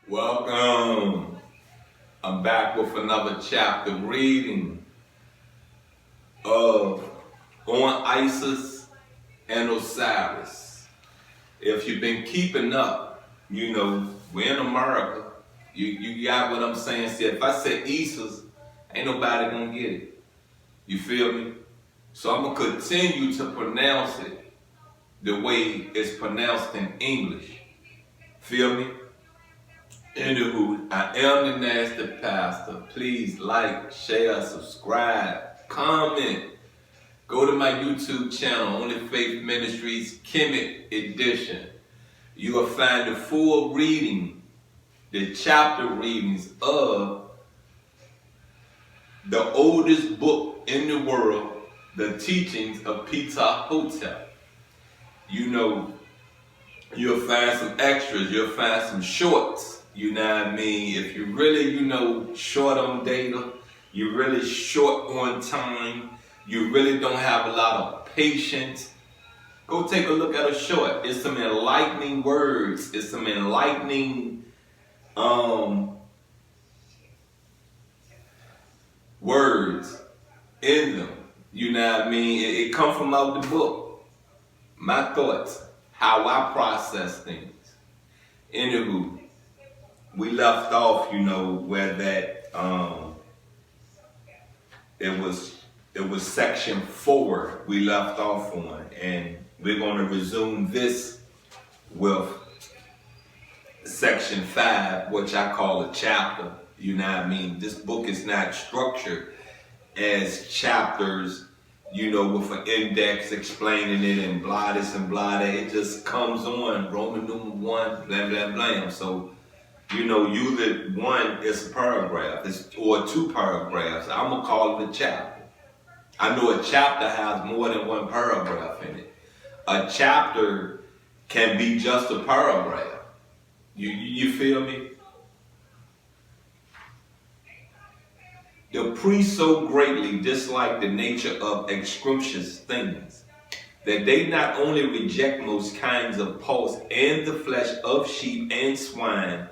Welcome. I'm back with another chapter reading of on Isis and Osiris. If you've been keeping up, we're in America. You got what I'm saying? See, if I say Isis, ain't nobody gonna get it. You feel me? So I'm gonna continue to pronounce it the way it's pronounced in English. Feel me? Anywho, I am the Nasty Pastor. Please like, share, subscribe, comment. Go to my YouTube channel, Only Faith Ministries, Kemet Edition. You will find the full reading, the chapter readings of the oldest book in the world, the teachings of Peter Hotep. You'll find some extras, you'll find some shorts. You know what I mean? If you're really, short on data, you're really short on time, you really don't have a lot of patience, go take a look at a short. It's some enlightening words. It's some enlightening words in them. You know what I mean? It comes from out the book. My thoughts, how I process things. Anywho, we left off, where that it was section 4 we left off on, and we're going to resume this with section 5, which I call a chapter. You know what I mean? This book is not structured as chapters, with an index explaining it and blah this and blah that. It just comes on Roman numeral 1, blah blah blah. So usually one is a paragraph, or 2 paragraphs. I'm gonna call it a chapter. I know a chapter has more than 1 paragraph in it. A chapter can be just a paragraph. You feel me? The priests so greatly dislike the nature of excrucious things that they not only reject most kinds of pulse and the flesh of sheep and swine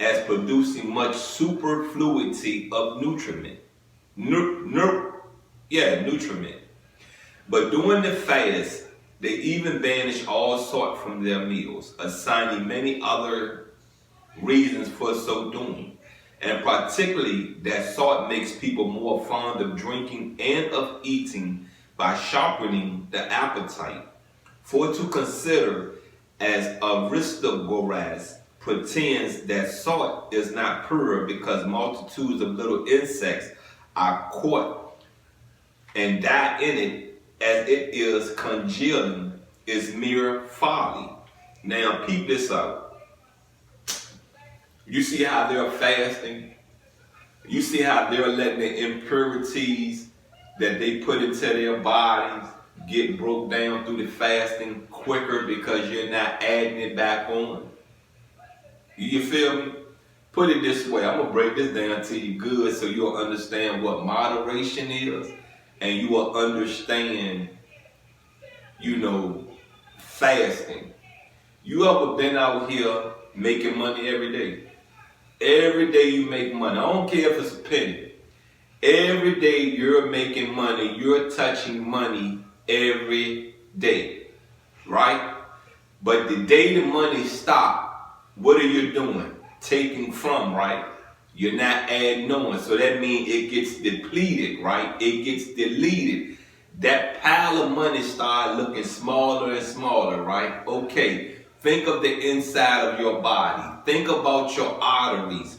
as producing much superfluity of nutriment. Nutriment. But during the fast, they even banish all salt from their meals, assigning many other reasons for so doing. And particularly that salt makes people more fond of drinking and of eating by sharpening the appetite. For to consider, as Aristogoras pretends, that salt is not pure because multitudes of little insects are caught and die in it, as it is congealing, is mere folly. Now peep this out. You see how they're fasting? You see how they're letting the impurities that they put into their bodies get broke down through the fasting quicker because you're not adding it back on? You feel me? Put it this way. I'm going to break this down to you good so you'll understand what moderation is, and you will understand, fasting. You ever been out here making money every day? Every day you make money. I don't care if it's a penny. Every day you're making money. You're touching money every day. Right? But the day the money stops, what are you doing? Taking from, right? You're not adding on. So that means it gets depleted, right? It gets deleted. That pile of money starts looking smaller and smaller, right? Okay. Think of the inside of your body. Think about your arteries.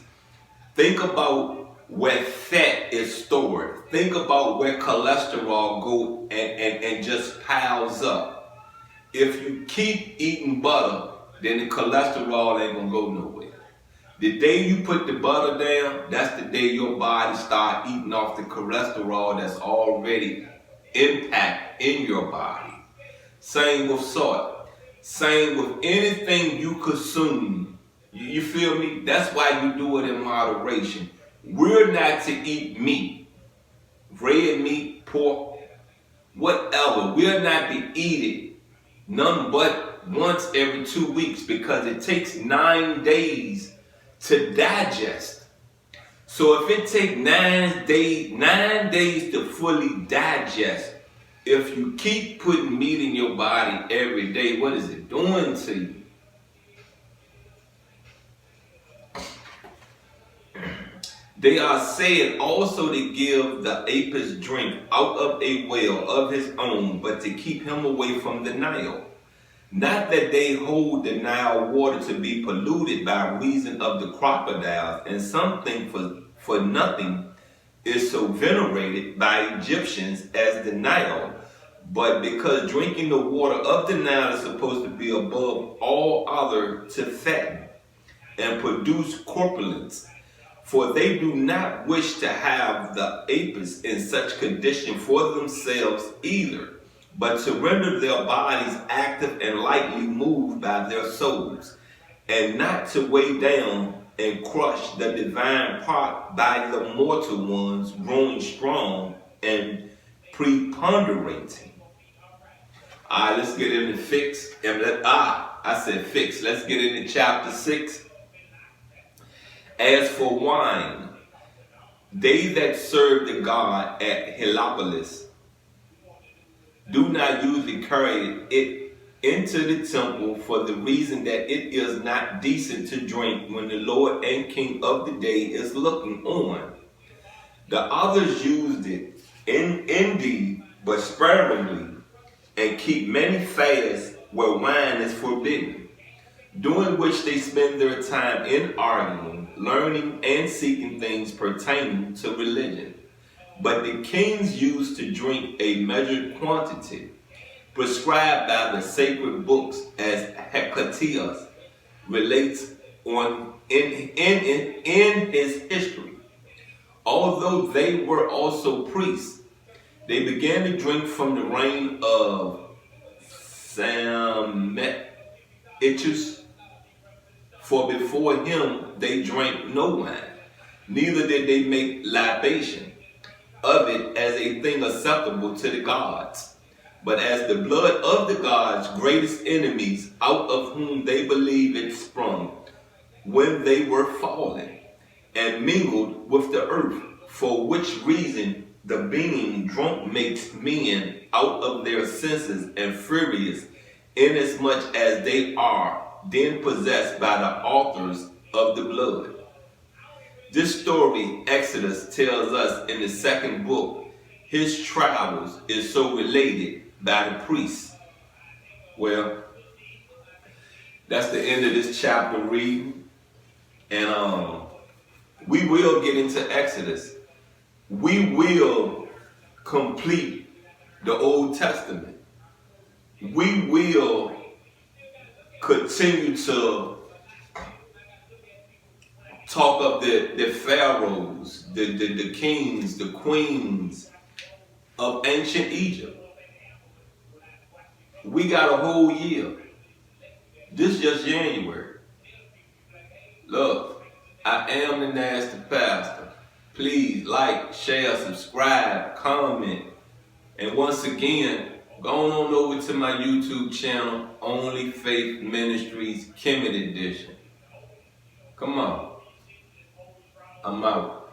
Think about where fat is stored. Think about where cholesterol goes and just piles up. If you keep eating butter, then the cholesterol ain't gonna go nowhere. The day you put the butter down, that's the day your body start eating off the cholesterol that's already impact in your body. Same with salt. Same with anything you consume. You feel me? That's why you do it in moderation. We're not to eat meat, red meat, pork, whatever. We're not to eat it none but once every 2 weeks, because it takes 9 days to digest. So if it takes 9 days to fully digest, if you keep putting meat in your body every day, what is it doing to you? They are said also to give the Apis drink out of a well of his own, but to keep him away from the Nile. Not that they hold the Nile water to be polluted by reason of the crocodiles, and something for nothing is so venerated by Egyptians as the Nile, but because drinking the water of the Nile is supposed to be above all other to fatten and produce corpulence. For they do not wish to have the Apis in such condition for themselves either, but to render their bodies active and lightly moved by their souls, and not to weigh down and crush the divine part by the mortal ones growing strong and preponderating. Alright, let's get into fix. I said fix. Let's get into chapter 6. As for wine, they that serve the god at Heliopolis do not usually carry it into the temple for the reason that it is not decent to drink when the Lord and King of the day is looking on. The others used it indeed, but sparingly, and keep many fasts where wine is forbidden, during which they spend their time in arguing, learning, and seeking things pertaining to religion. But the kings used to drink a measured quantity, prescribed by the sacred books, as Hecataeus relates in his history. Although they were also priests, they began to drink from the reign of Psammetichus, for before him they drank no wine, neither did they make libation of it as a thing acceptable to the gods, but as the blood of the gods' greatest enemies, out of whom they believe it sprung, when they were fallen, and mingled with the earth, for which reason the being drunk makes men out of their senses and furious, inasmuch as they are then possessed by the authors of the blood. This story, Exodus tells us in the second book, his travels is so related by the priests. Well, that's the end of this chapter reading. And we will get into Exodus. We will complete the Old Testament. We will continue to talk of the pharaohs, the kings, the queens of ancient Egypt. We got a whole year. This is just January. Look, I am the Nasty Pastor. Please like, share, subscribe, comment. And once again, go on over to my YouTube channel, Only Faith Ministries, Kemet Edition. Come on. I'm out.